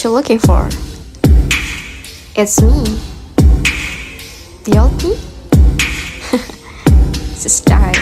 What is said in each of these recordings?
what you're looking for. It's me. The old me? It's a style.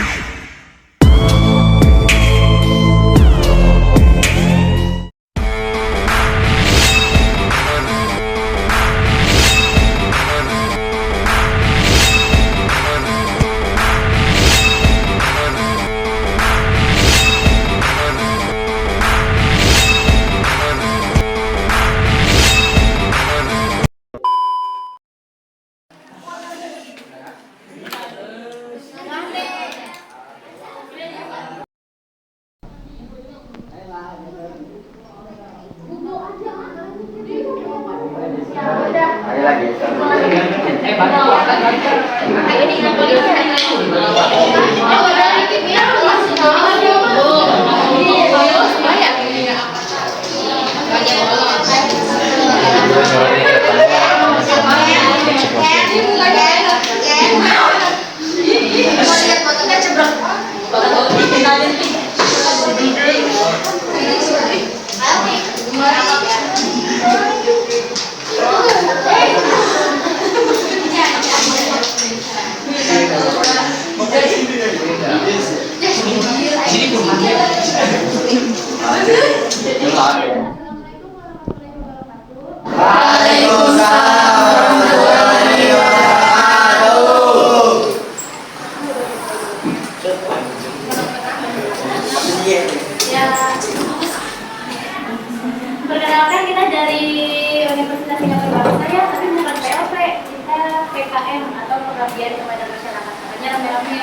Perkenalkan, kita dari Universitas Singapura Bangsa ya, tapi bukan PLP, kita PKM atau pengabdian kepada masyarakat. Makanya rame-rame.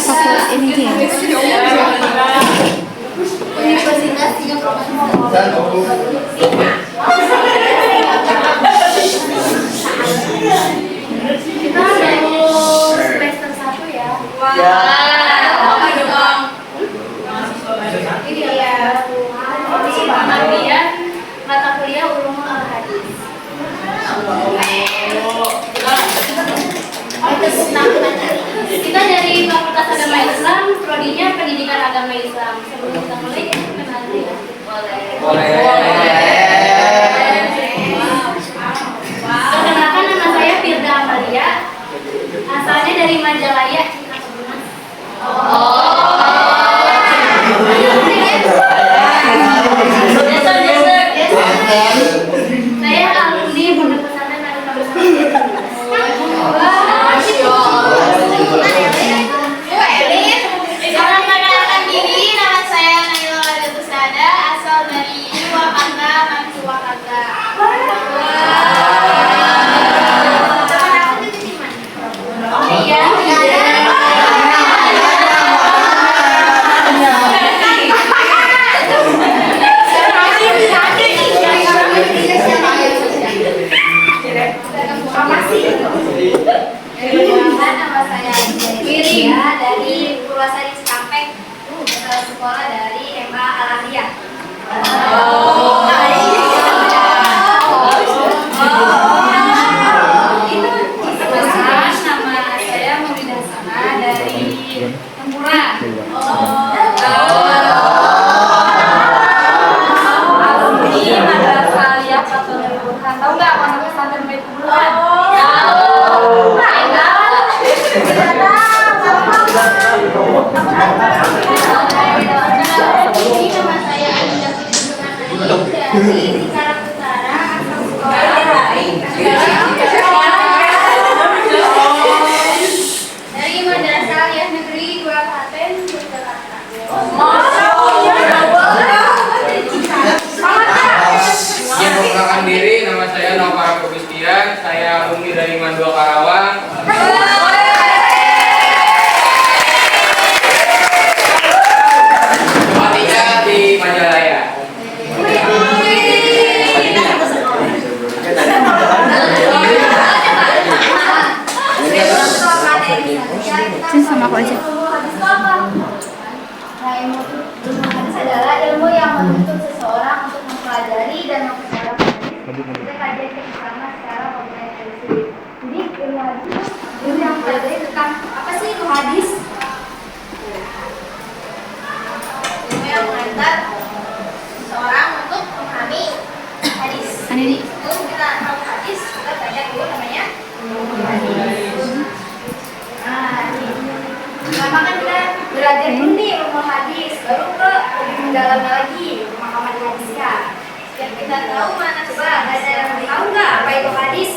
Apakah ini dia? Universitas Singapura kita baru semester 1 ya. Ini ya pengabdian mata kuliah ulumul al-hadis. Kita dari Fakultas Agama Islam, prodinya Pendidikan Agama Islam. Sebelum kita mulai, kenal dulu ya. Perkenalkan, nama saya Firda Amalia. Asalnya dari Majalaya. Saya alumni Pondok Pesantren Al-Quran Bersama. Salam perkenalkan diri, nama saya Naila Tusada, asal dari Purwakarta, Purwakarta. Iya. Nama saya Wiri dari Purwasari Cikampek, sekolah dari MA Al-Aliyah. Nama saya Mubidah Sana dari Tempura. Alumni Madrasah Aliyah Fatul Burhan. Tahu nggak Pondok Pesantren Baitul Burhan? Dari Cikarang Utara, asal sekolah dari Madrasah Aliyah Negeri 2 Klaten, Yogyakarta. Perkenalkan diri, nama saya Nova Kubistian, saya alumni dari Mandua Karawang. Tempatnya di Majalaya. Kita kajian yang pertama sekarang mengenai hadis. Jadi ilmu hadis itu ilmu yang mempelajari tentang apa sih itu hadis? Ilmu yang mengantar seseorang untuk memahami hadis. Sebelum kita tahu hadis, kita belajar dulu namanya hadis. Pertama kan kita belajar dulu nih ilmu hadis, baru ke lebih mendalamnya lagi pemahaman hadisnya. Biar kita tahu mana coba ada yang tahu nggak apa itu hadis?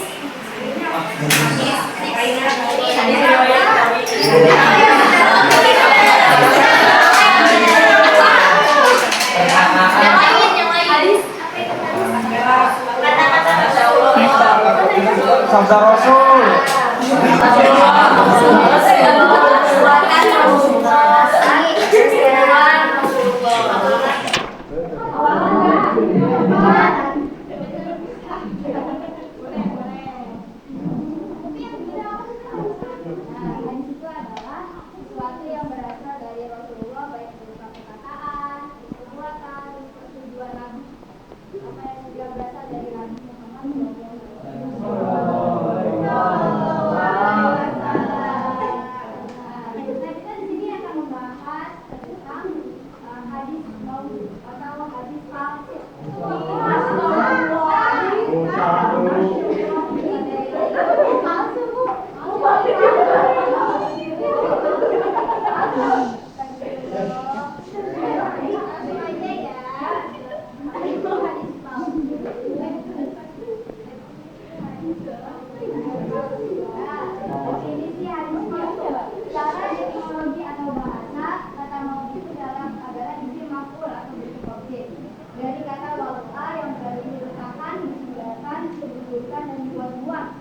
Sabda Rasul.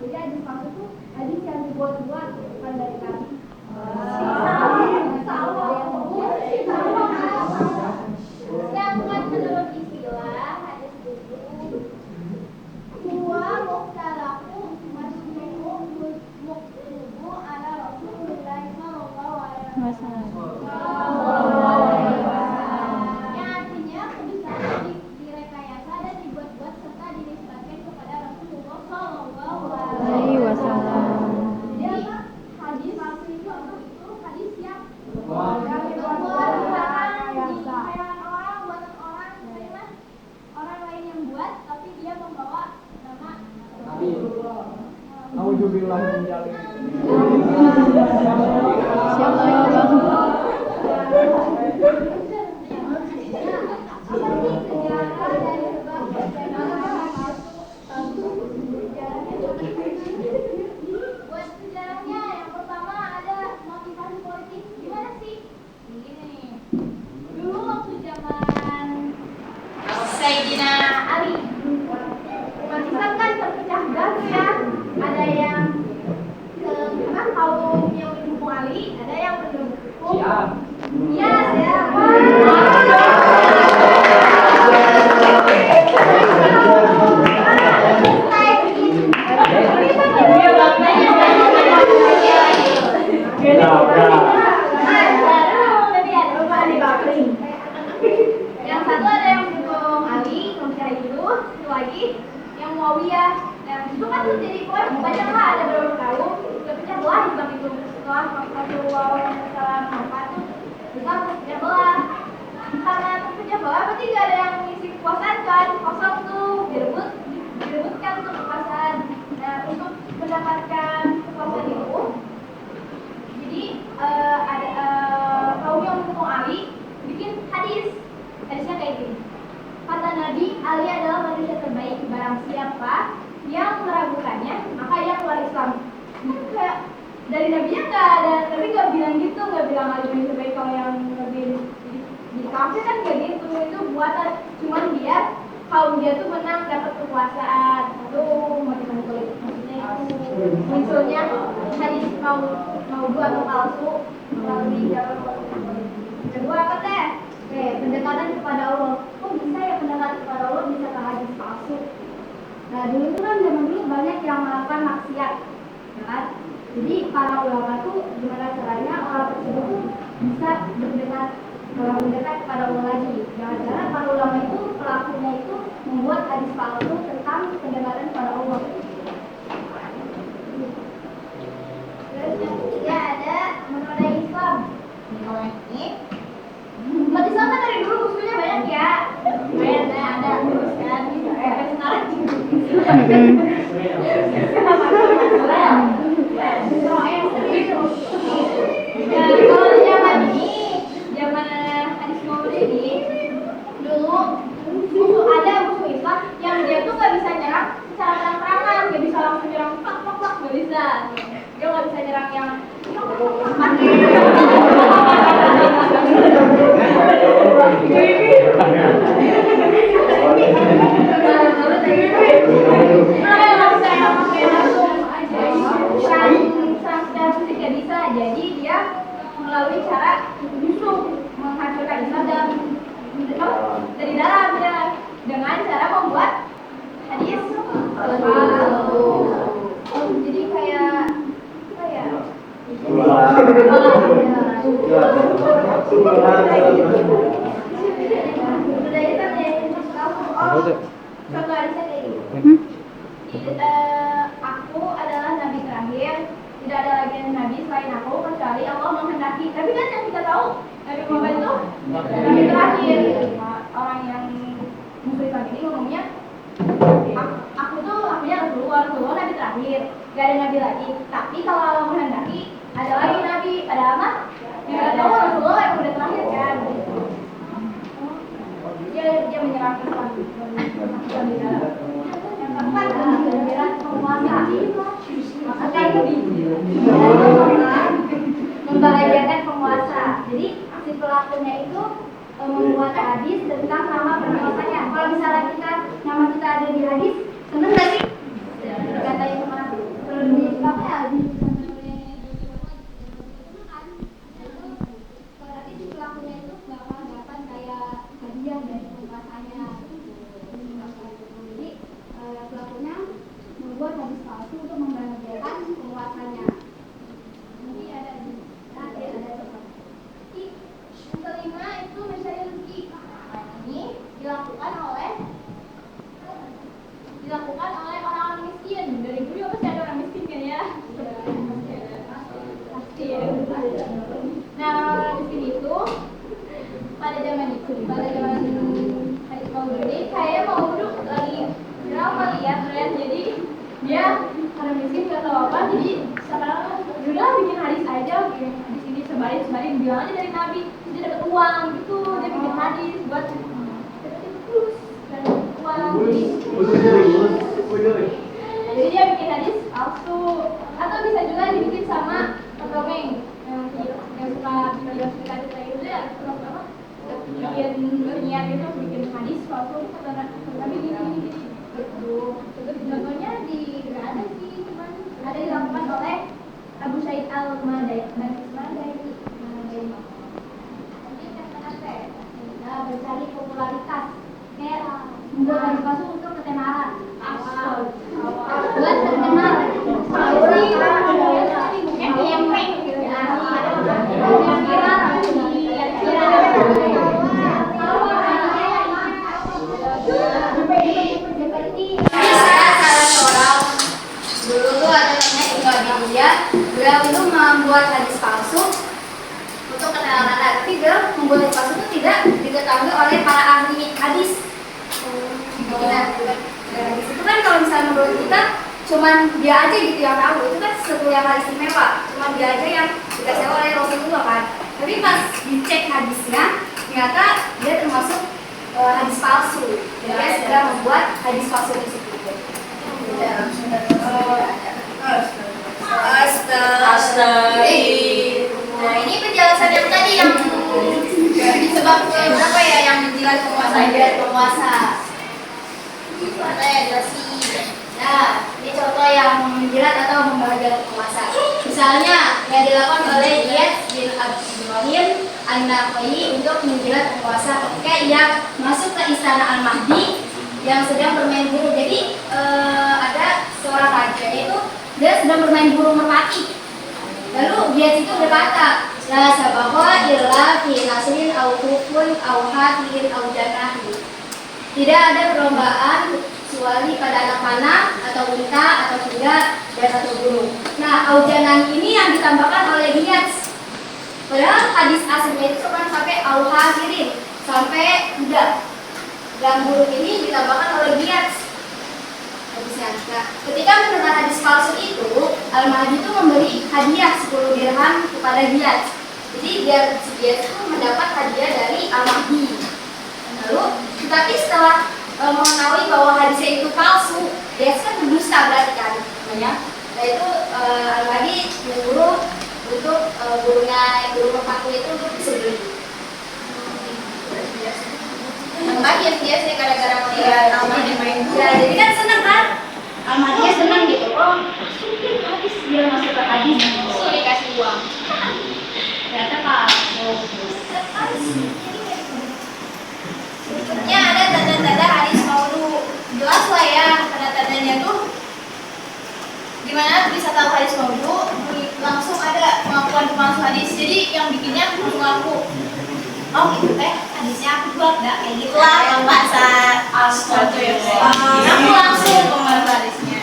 Jadi hadis maksud itu hadis yang dibuat-buat, bukan dari kami. Sedangkan menurut istilah hadis itu huwa muhtalaku masmuhu muktubu ala Rasulullah sallallahu alaihi wasallam. Yang artinya kebesaran direkayasa dan dibuat-buat serta dinisbatkan kepada Rasulullah sallallahu alaihi wasallam. Jadi hadis maksud itu hadis yang orang lain yang buat, tapi dia membawa nama Rasulullah. Alhamdulillah menjalin. Siapa ya bang? Buat sejarahnya yang pertama ada motivasi politik. Gimana sih? Begini nih. Dulu waktu zaman Sayyidina Ali, umat Islam kan terpecah belah tuh ya. Ada yang kaum yang mendukung Ali, ada yang mendukung Iya, yang satu ada yang mendukung Ali, Muhammad itu lagi yang Muawiyah. Nah, itu kan tuh jadi banyak lah, ada beberapa kaum terpecah belah Islam itu setelah Rasulullah SAW wafat tuh Islam terpecah belah. Karena terpecah belah berarti gak ada yang mengisi kekuasaan kan, kosong tuh direbutkan untuk kekuasaan. Nah, untuk mendapatkan kekuasaan itu jadi ada kaum yang mendukung Ali bikin hadisnya kayak gini. Kata Nabi, Ali adalah manusia terbaik, barang siapa yang meragukannya maka ia keluar Islam. Itu kayak dari Nabi-nya nggak ada, Nabi nggak bilang gitu, nggak bilang Ali manusia terbaik kalau yang lebih di kafir kan kayak gitu, itu buatan cuman biar kaum dia tuh menang dapat kekuasaan. Itu motivasi politik, maksudnya itu munculnya hadis mau dua atau palsu melalui jalur politik. Kedua apa teh? Pendekatan kepada Allah. Kok bisa ya pendekatan kepada Allah bisa ke hadis palsu? Nah dulu itu kan zaman dulu banyak yang melakukan maksiat, ya kan? Jadi para ulama tuh gimana caranya orang tersebut tuh bisa mendekat kepada Allah lagi. Jangan-jangan para ulama itu pelakunya itu membuat hadis palsu tentang pendekatan kepada Allah. Terus yang ketiga ada menodai Islam. Kalau yang ini, umat Islam kan dari dulu musuhnya banyak ya. Banyak ada terus kan, sampai sekarang juga. Kalau di zaman ini, zaman hadis Maulid ini, dulu ada musuh Islam yang dia tuh nggak bisa nyerang secara terang-terangan, nggak bisa langsung nyerang pak, nggak bisa. Dia nggak bisa nyerang yang jadi dia melalui cara justru menghancurkan Islam dari dalam ya, dengan cara membuat hadis palsu. Jadi kayak apa ya? Contoh hadisnya kayak gini. Aku adalah nabi terakhir, tidak ada lagi nabi selain aku kecuali Allah menghendaki. Tapi kan yang kita tahu Nabi Muhammad itu nabi terakhir. Orang yang musuh Islam ini ngomongnya akunya Rasulullah nabi terakhir, gak ada nabi lagi. Tapi kalau Allah menghendaki ada lagi nabi, ada apa? Yang kita tahu Rasulullah yang udah terakhir kan. Dia menyerang Islam. Yang keempat adalah penguasa. Maka itu membahagiakan penguasa. Jadi si pelakunya itu membuat hadis tentang nama penguasanya. Kalau misalnya nama kita ada di hadis, seneng nggak sih? Katanya kemana? Perlu dipakai hadis. Berarti si pelakunya itu bakal dapat kayak hadiah dari penguasanya. Jadi pelakunya membuat hadis palsu untuk membahagiakan penguasanya. Nanti ada seperti yang kelima itu mencari rezeki. Ini dilakukan oleh orang-orang miskin. Dari dulu juga pasti ada orang miskin kan ya? Pasti ya. Nah, orang miskin itu pada zaman hadis Maulid ini kayaknya Maulid lagi viral kali ya, tren. Jadi dia karena miskin gak tahu apa, jadi sekarang udah bikin hadis aja, bikin hadis ini sebarin bilang aja dari Nabi, dia dapat uang gitu. Dia bikin hadis buat terus dan uang. Jadi dia bikin hadis palsu, atau bisa juga dibikin sama pemdongeng yang suka bikin cerita itu ya, bikin berniat gitu, bikin hadis palsu tapi gini gitu. Contohnya nggak ada sih, cuman ada dilakukan oleh Abu Sa'id Al-Madaini. Mencari popularitas, kayak membuat hadis palsu untuk ketenaran. Buat terkenal. Beliau itu membuat hadis palsu untuk ketenaran, tapi beliau membuat hadis palsu itu tidak diketahui oleh para ahli hadis. Hadis itu kan kalau misalnya menurut kita cuman dia aja gitu yang tahu, itu kan sesuatu yang hal istimewa, cuman dia aja yang dikasih oleh Rasulullah kan. Tapi pas dicek hadisnya, ternyata dia termasuk hadis palsu. Jadi dia segera membuat hadis palsu tersebut. Nah, ini penjelasan yang tadi yang disebabkan berapa ya yang menjilat penguasa. Itu ada ya jelasin. Nah, ini contoh yang menjilat atau membahagiakan penguasa. Misalnya yang dilakukan oleh Iyad bin Ibrahim An-Nakhai untuk menjilat penguasa ketika ia masuk ke istana Al-Mahdi yang sedang bermain burung. Jadi ada seorang raja itu dia sedang bermain burung merpati. Lalu dia itu berkata, la sabaqa illa fi nasrin au hukun au hatin au janahi. Tidak ada perlombaan kecuali pada anak panah atau unta atau kuda dan atau burung. Nah, aujanan ini yang ditambahkan oleh Diaz. Padahal hadis aslinya itu cuma sampai al-hadirin, sampai kuda. Dan burung ini ditambahkan oleh Diaz. Hadisnya. Nah, ketika mendengar hadis palsu itu, Al-Mahdi itu memberi hadiah 10 dirham kepada Diaz. Jadi Diaz itu mendapat hadiah dari Al-Mahdi. Lalu, tetapi setelah mengetahui bahwa hadisnya itu palsu, Diaz kan berdusta berarti kan namanya. Nah itu Al-Mahdi menyuruh untuk burung merpati itu untuk disembelih. Al-Mahdi biasanya gara-gara melihat Al-Mahdi main. Ya, jadi kan senang kan? Al-Mahdi senang gitu. Oh, habis dia masuk ke hadis, so dikasih uang. Ternyata palsu. Berikutnya ada tanda-tanda hadis maudhu. Jelas lah ya tanda-tandanya tuh. Gimana bisa tahu hadis maudhu? Langsung ada pengakuan pemalsu hadis. Jadi yang bikinnya mengaku. Oh gitu teh, hadisnya aku buat dah kayak gitulah yang bahasa asal ya. Aku langsung pemalsu hadisnya.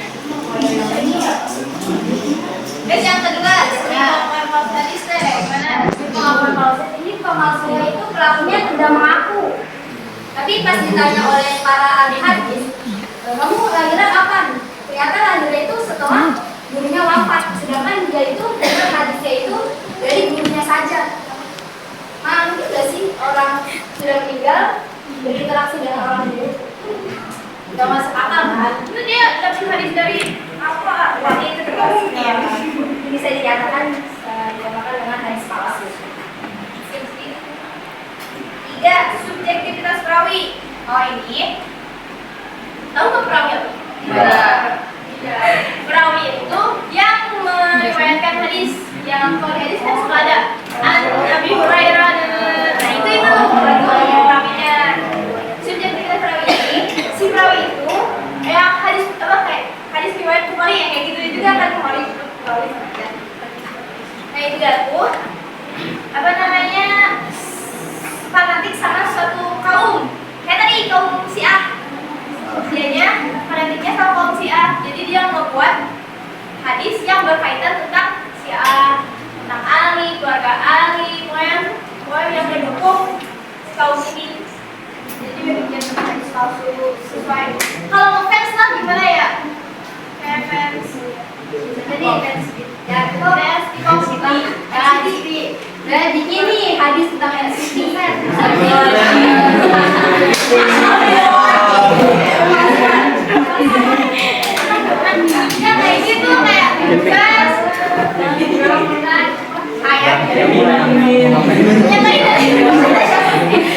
Guys yang kedua, pengakuan pemalsu hadis teh gimana? Pengakuan pemalsu ini pemalsunya itu pelakunya tidak mengaku. Tapi pas ditanya oleh para ahli hadis, kamu lahirnya kapan? Ternyata lahirnya itu setelah gurunya wafat. Sedangkan dia itu dengar hadisnya itu dari gurunya saja. Nah, mungkin gak sih orang sudah meninggal berinteraksi dengan orang dulu? Gak masuk akal kan? Itu dia dapat hadis dari apa? Berarti itu termasuknya bisa dikatakan dinamakan dengan hadis palsu. 3. Subjektivitas perawi. Oh ini tahu nggak perawi apa? Perawi itu yang meriwayatkan hadis. Yang kalau hadis kan suka ada Abi Hurairah. Nah itu perawinya. Subjektivitas perawi ini, si perawi itu yang hadis apa kayak hadis riwayat Bukhari yang kayak gitu juga kan Bukhari perawi saja. Nah itu aku apa namanya fanatik sama suatu kaum. Kayak tadi kaum Syiah. Dianya fanatiknya sama kaum Syiah. Jadi dia membuat hadis yang berkaitan tentang Syiah, tentang Ali, keluarga Ali, pokoknya yang mendukung kaum ini. Jadi dia bikin hadis palsu sesuai. Kalau ngefans lah gimana ya? Kayak fans. Jadi fans ya, itu fans di kaum Syiah. Ya di dan di sini hadis tentang NCT kan. Ya kayak gitu kayak gas. Ayat.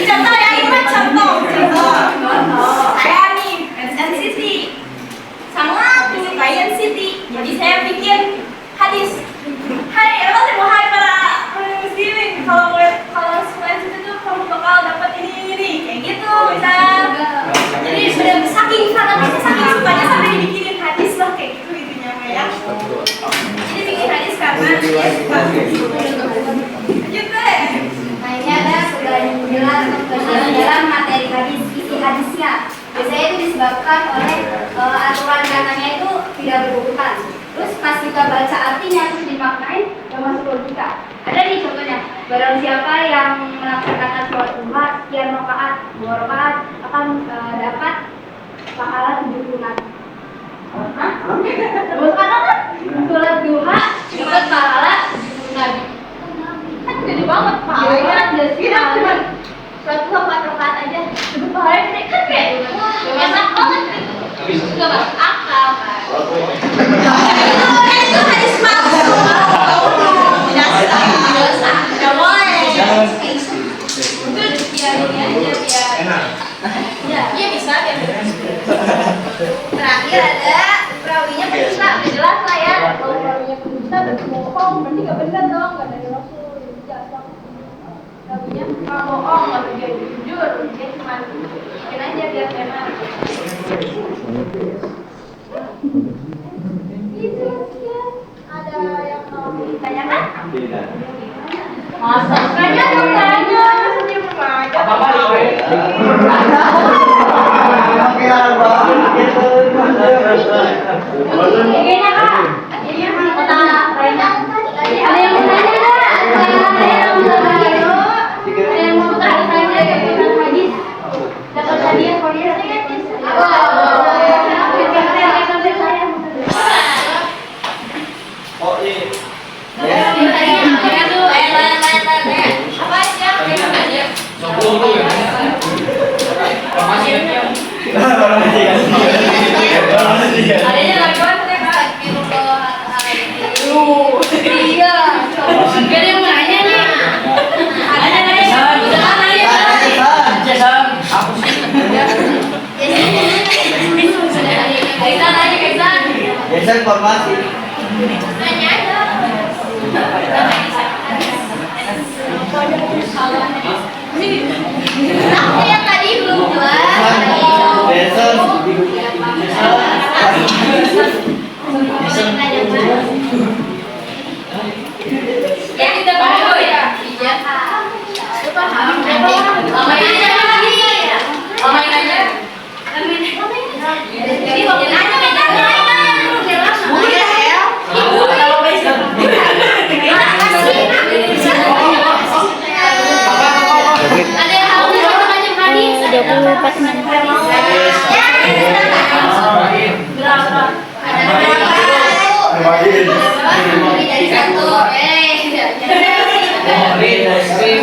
Contoh ya ini contoh. Saya nih NCT sama menyukai NCT. Jadi saya bikin hadis. Hai, apa sih wahai para muslimin, kalau suka itu tuh kamu bakal dapat ini kayak gitu bisa. Jadi sudah saking fanatiknya, saking sukanya sampai dibikinin hadis loh kayak gitu itunya ya. Jadi bikin hadis karena dia suka. Lanjut deh. Nah ini ada penjelasan dalam materi hadis, isi hadisnya. Biasanya itu disebabkan oleh aturan katanya itu tidak berurutan. Terus pas kita baca artinya terus dimaknain gak masuk logika. Ada nih contohnya, barang siapa yang melaksanakan sholat duha sekian rakaat, 2 rakaat akan dapat pahala 70 nabi. Hah? Bukan apa? Sholat duha dapat pahala 70 nabi. Kan gede banget pahalanya. Cuma sholat duha 4 rakaat aja dapat pahala gede kan kayak enak banget gitu. Gak masuk akal kan. Itu hadis palsu. Tidak boleh. Itu biar ini aja biar. Ya, iya bisa biar. Terakhir ada perawinya pendusta. Jelas lah ya. Kalau perawinya pendusta berarti bohong, berarti gak benar dong, gak dari Rasul. Jelas. Perawinya kalau bohong, kalau dia jujur, dia cuma bikin aja biar benar. Ada yang mau ditanyakan? Tidak. Masa? Tanya dong, tanya. Maksudnya bermaja. Apa-apa, Bisa informasi. Nanya aja. Aku yang tadi belum jelas. Jason. Ya kita paham ya. Iya. Lu paham nanti. Lamain aja lagi. Lamain aja. Jadi waktu nanya beda ada yang tahu macam-macam tadi? 24 menit. Berapa? Ada berapa? Lebih dari satu.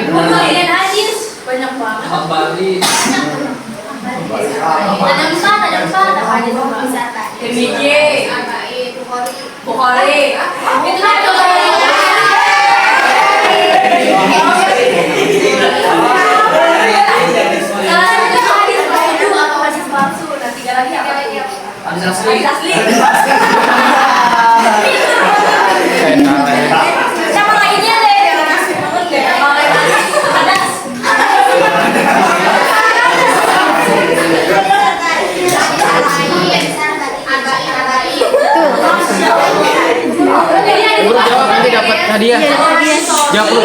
Kemudian hadis banyak banget. Ada wisata, ada hadis wisata. MJ, Bukhari. Itu kan Hadis asli. sama lainnya deh. Ibu jawab nanti dapat hadiah. Jawab lu.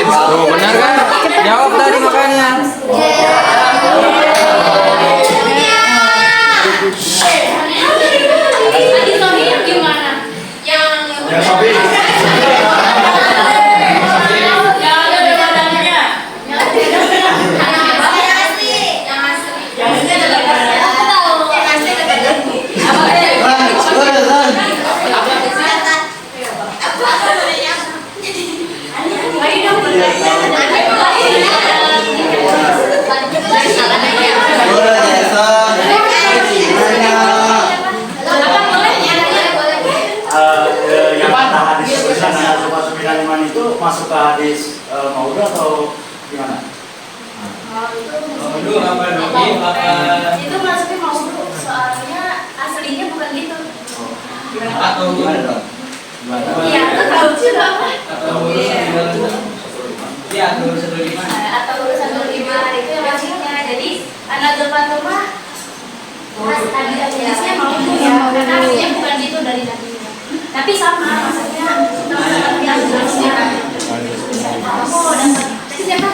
Tuh, benar kan? Jawab tadi makanya. Masuk ke hadis maudhu atau gimana? Aduh, apa lagi? Itu maksudnya mau soalnya aslinya bukan gitu. Atau Gimana dong? Iya, aku tahu juga apa. atau iya, atau 105. Atau urusan 25 itu yang maksudnya. Jadi anak depan rumah hadisnya mau ya, karena aslinya bukan gitu dari nabinya. Tapi sama maksudnya yang jelasnya. Kamu dapat tadi siapa?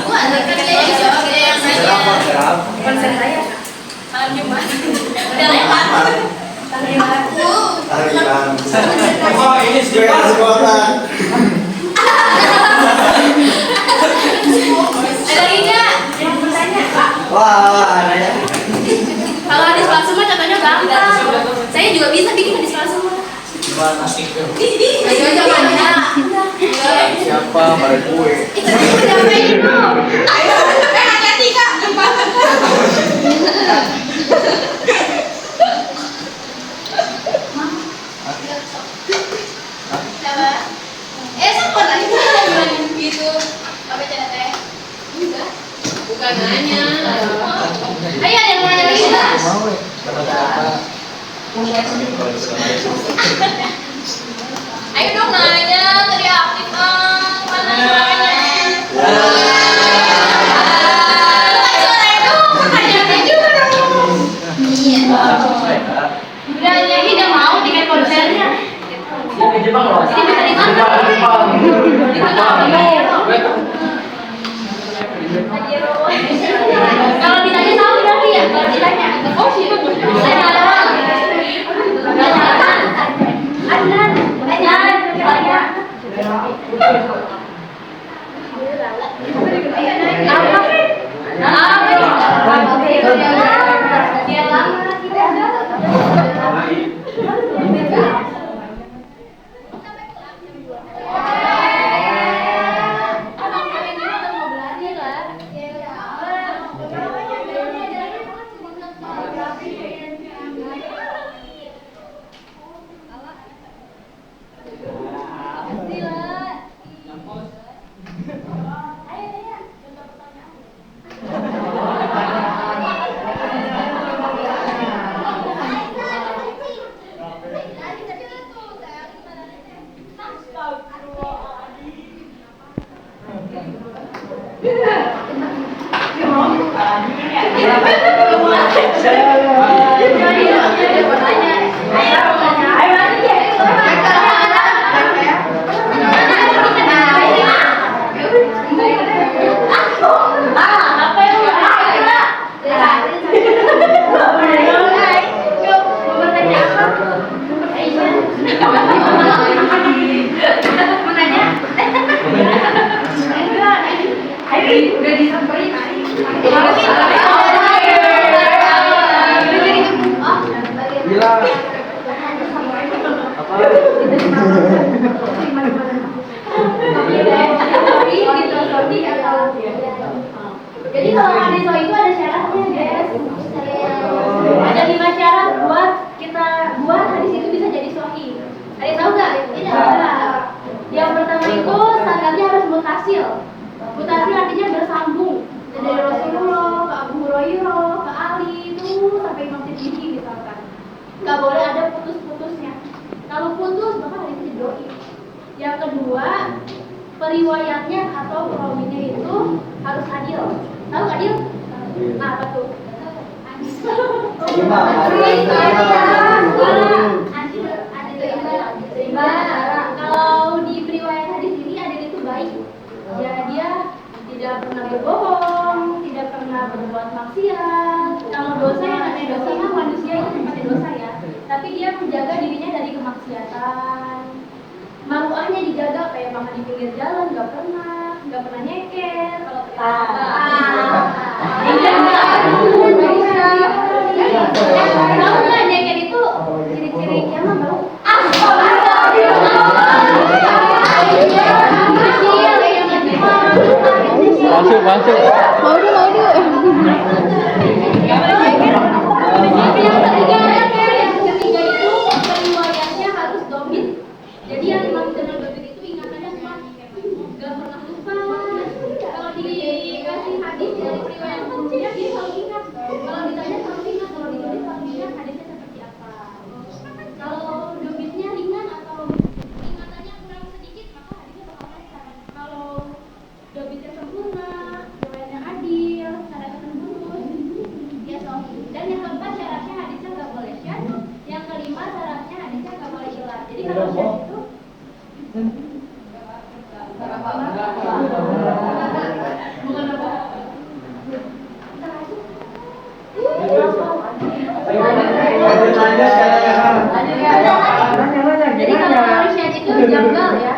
Bukan, dia jawab dia yang nanya. Konsen saya malam Jumat. Udah lewat. Oh, ini sekolah. Ada lagi nggak? Yang mau tanya? Wah, ada. Kalau hadis palsu mah contohnya gampang. Saya juga bisa bikin hadis palsu. Gimana? Ayo coba ya. Siapa pada gue? Itu siapa itu? Ayo, hati-hati Kak. Sama lagi gitu. Apa cara teh? Enggak. Bukan nanya. Ayo ada yang mau nanya lagi enggak? Ayo dong nanya, tadi aktif mana suaranya? Udah nyanyi udah mau tiket konsernya. Di Jepang loh. Ini bisa dimakan. Kalau ditanya tahu berarti ya? Kalau ditanya, oh sih itu. Gila. Jadi kalau adiso itu ada syaratnya, guys. Ada 5 syarat buat hadis itu bisa jadi sahih. Ada yang tahu nggak? Tidak. Yang pertama itu sanadnya harus mutasil. Mutasil artinya bersambung dari Rasulullah ke Abu Hurairah ke Ali itu sampai Imam Tirmidzi misalkan. Nggak boleh ada putus-putusnya. Kalau putus maka hadis itu dhaif. Yang kedua, periwayatnya atau perawinya itu harus adil. Tahu adil? Nah, apa tuh? Kalau di periwayat hadis ini adil itu baik. Ya, dia tidak pernah berbohong, tidak pernah berbuat maksiat. Kalau dosa yang namanya dosa kan manusia itu pasti dosa ya. Tapi dia menjaga dirinya dari kemaksiatan. Maruahnya dijaga kayak makan di pinggir jalan nggak pernah nyeker. Kalau nggak nyeker itu ciri-ciri kiamat tahu? Masuk. Yang ketiga itu periwayatnya harus domit. Jadi yang dimaksud dengan domit itu ingatannya kuat, nggak pernah lupa. Kalau dikasih hadis dari periwayat manusia dia selalu ingat. Kalau ditanya selalu ingat, kalau ditulis selalu ingat hadisnya seperti apa. Kalau domitnya ringan atau ingatannya kurang sedikit maka hadisnya bakal lancar. Kalau domitnya sempurna, riwayatnya adil, syaratnya lurus, ya sahih. Dan yang keempat syaratnya hadisnya nggak boleh syadz. Yang kelima syaratnya hadisnya nggak boleh ilat. Jadi kalau syadz itu bukan apa? Jadi kalau syadz itu janggal ya.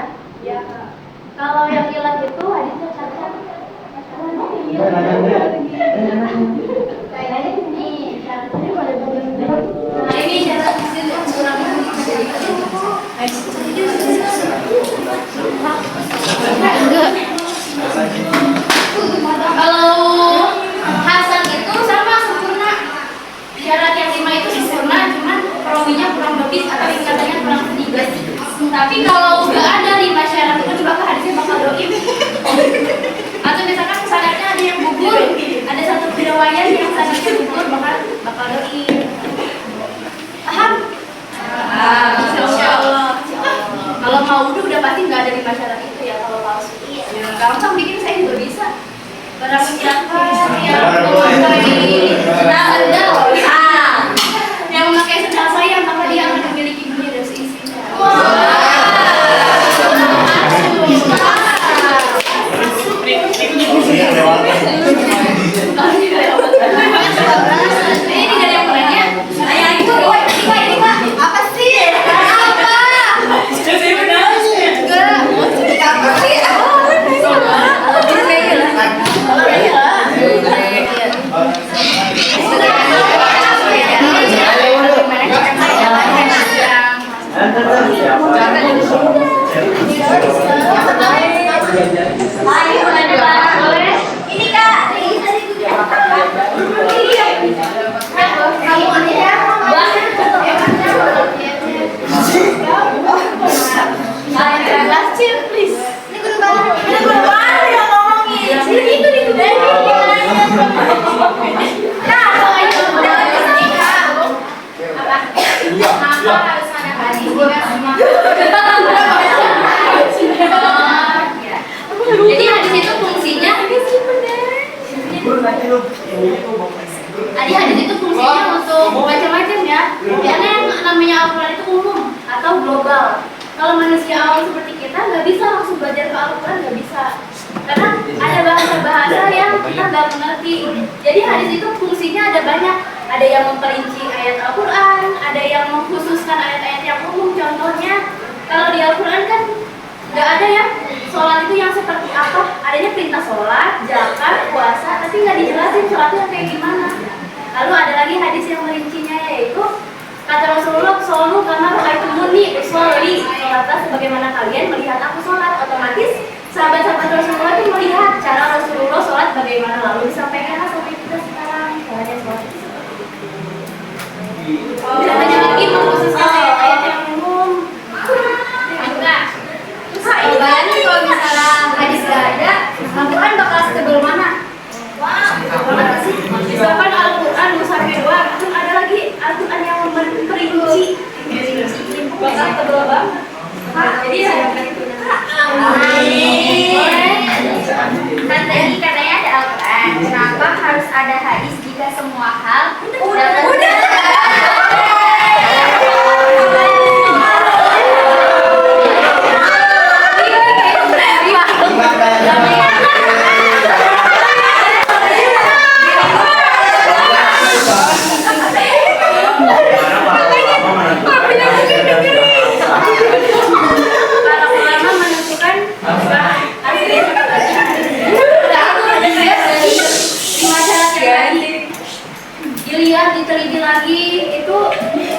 Kalau yang ilat itu hadisnya cacat. Kayaknya ini syaratnya pada bagian. Nah ini syarat kurang Kalau Hasan itu sama sempurna. Syarat yang 5 itu sempurna, cuman perawinya kurang lebih atau ingatannya kurang sedikit. Tapi kalau nggak ada 5 syarat itu maka hadisnya bakal dhaif. Atau misalkan sanadnya ada yang gugur, ada satu riwayat yang sanadnya gugur bakal dhaif. Paham? Insya Allah. Kalau mau udah pasti nggak ada 5 syarat itu ya kalau palsu. Gampang bikin saya juga bisa. Barang siapa yang memakai yang memakai sendal saya maka dia akan memiliki dunia dan seisinya. Wow. macam-macam ya. Karena yang namanya Al-Quran itu umum atau global. Kalau manusia awam seperti kita nggak bisa langsung belajar ke Al-Quran, nggak bisa. Karena ada bahasa-bahasa yang kita nggak mengerti. Jadi hadis itu fungsinya ada banyak. Ada yang memperinci ayat Al-Quran, ada yang mengkhususkan ayat-ayat yang umum. Contohnya, kalau di Al-Quran kan nggak ada ya sholat itu yang seperti apa. Adanya perintah sholat, zakat, puasa, tapi nggak dijelasin sholatnya kayak gimana. Lalu ada lagi hadis yang merincinya, yaitu kata Rasulullah, "Sholu kama ra'aitumuni usolli." Sholatlah sebagaimana kalian melihat aku sholat. Otomatis sahabat-sahabat Rasulullah itu melihat cara Rasulullah sholat bagaimana, lalu disampaikan sampai kita sekarang caranya sholat itu seperti itu. Banyak lagi mengkhususkan ayat-ayat yang umum. Enggak. Bayangin kalau misalnya hadis gak ada, Al-Quran bakal setebal mana? Wow, sih. Misalkan Al-Quran sampai dua, kan ada lagi Al-Quran yang memperinci, bakal tebal banget. Jadi ya, Kan tadi katanya ada Al-Quran. Kenapa harus ada hadis jika semua hal para ulama menentukan dilihat, diteliti lagi itu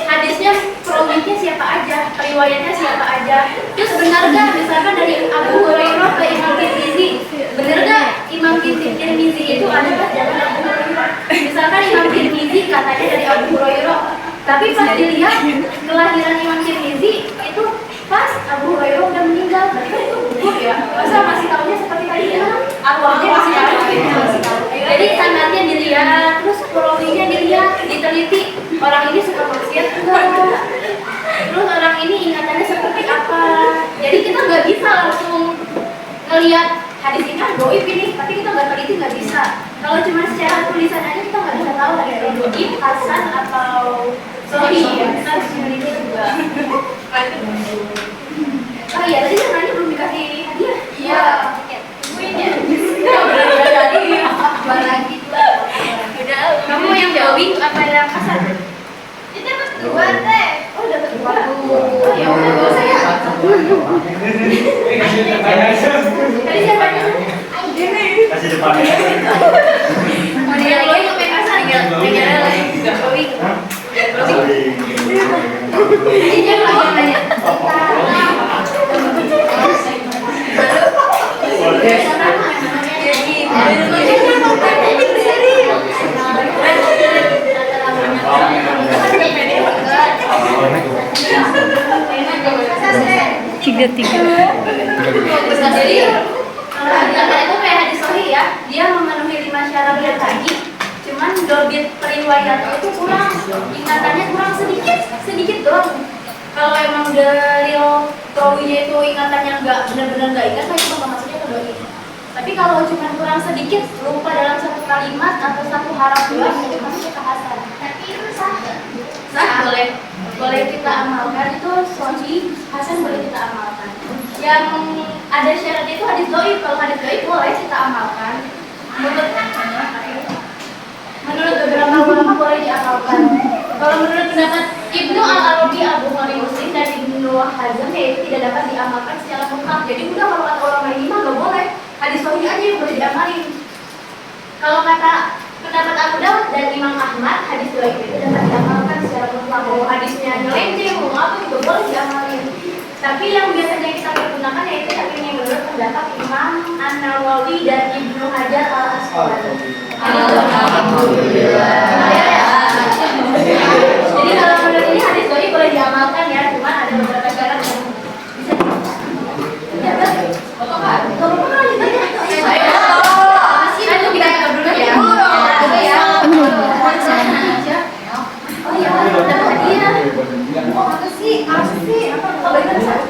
hadisnya, perawinya siapa aja, riwayatnya siapa aja. Terus benar gak misalkan dari Abu Hurairah ke Imam Tirmizi, benar gak Imam Tirmizi itu adalah jalan Abu Hurairah? Misalkan Imam Tirmizi katanya dari Abu Hurairah, tapi pas dilihat kelahiran Imam Tirmizi itu pas Abu Hurairah udah meninggal, berarti kan itu gugur ya. Masa masih tahunya seperti tadi ya? Arwahnya masih tahu. Jadi sanadnya dilihat, terus perawinya dilihat, diteliti, orang ini suka maksiat enggak, terus orang ini ingatannya seperti apa. Jadi kita nggak bisa langsung ngelihat hadis ini kan doib ini, tapi kita nggak teliti, nggak bisa. Kalau cuma secara tulisan aja kita nggak bisa tahu ya doib, hasan atau sahih ya. Kita harus meneliti juga. Oh iya, tadi kan nanya belum dikasih hadiah. Iya. Kamu yang jawing apa yang kasar? Itu dapat dua teh. Oh dapat dua. Oh ya udah gak usah ya. Tadi siapa aja? Kasih depannya. Mau dia lagi apa yang kasar? Tinggal lagi. Jawing. Ini dia lagi nanya. Tiga. Jadi kalau itu kayak hadis sahih ya, dia memenuhi 5 syarat yang tadi. Cuman dobit periwayatnya itu kurang, ingatannya kurang sedikit doang. Kalau emang dari rawinya itu ingatannya nggak benar-benar nggak ingat, itu bakal masuknya ke doi. Tapi kalau cuma kurang sedikit, lupa dalam satu kalimat atau satu harap doang, itu masuknya ke hasan. Tapi itu sah. Sah boleh kita amalkan, itu sahih, hasan boleh kita amalkan. Yang ada syaratnya itu hadis dhaif. Kalau hadis dhaif boleh kita amalkan. Menurut beberapa ulama boleh diamalkan. Kalau menurut pendapat Ibnu Al-Arabi, Al-Bukhari Muslim, dan Ibnu Hazm, yaitu tidak dapat diamalkan secara mutlak. Jadi udah kalau kata ulama ini mah nggak boleh. Hadis sahih aja yang boleh diamalin. Kalau kata pendapat Abu Dawud dan Imam Ahmad, hadis dhaif itu dapat diamalkan secara mutlak. Mau hadisnya nyelenceng, mau apa juga boleh diamalin. Tapi yang biasanya kita pergunakan yaitu yang ini menurut pendapat Imam An-Nawawi dan Ibnu Hajar Al-Asqalani. Alhamdulillah. Jadi kalau menurut ini hadis dhaif boleh diamalkan ya, cuma ada beberapa syarat yang bisa ya kan? Bapak lanjut aja. Ayo kita dulu ya. Oh iya, dapat hadiah. Oh, makasih. Apa benar sih?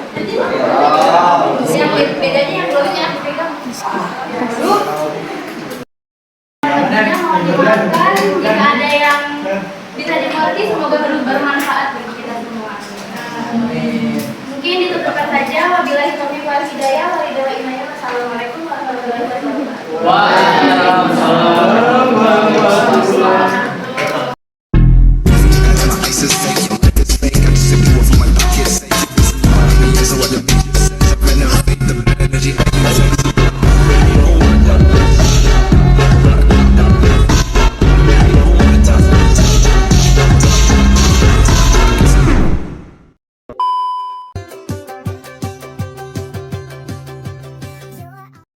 Yang bedanya yang dulunya aku pegang. Mau dimakan, jika ada yang berarti semoga bermanfaat bagi kita semua. Mungkin ditutupkan saja. Wabillahi taufiq wal hidayah. Assalamualaikum warahmatullahi wabarakatuh.